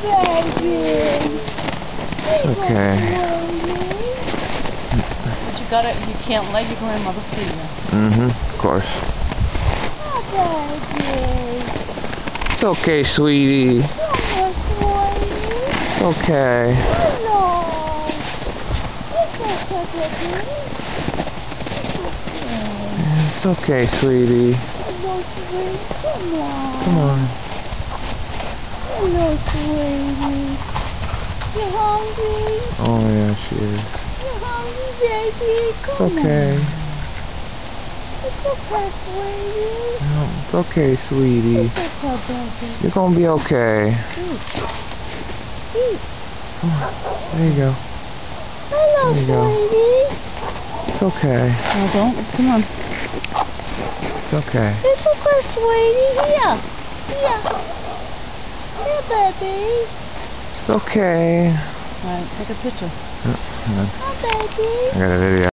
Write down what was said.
baby. It's okay. But you can't let your grandmother see you. Of course. Oh, baby. It's okay, sweetie. Oh, sweetie. It's okay. Hello. It's okay, baby. It's okay, sweetie. Hello, sweetie. Come on. Come on. Hello, sweetie. You hungry? Oh yeah, she is. You hungry, baby? It's Come okay. on. It's okay, sweetie. No, it's okay, sweetie. It's okay, baby. You're gonna be okay. Eat. Eat. Come on. There you go. Hello, There you go. sweetie. It's okay. No, don't. Come on. It's okay. It's okay, sweetie. Here. Here. Here, baby. It's okay. All right, take a picture. Hang on. Hi, baby. I got a video.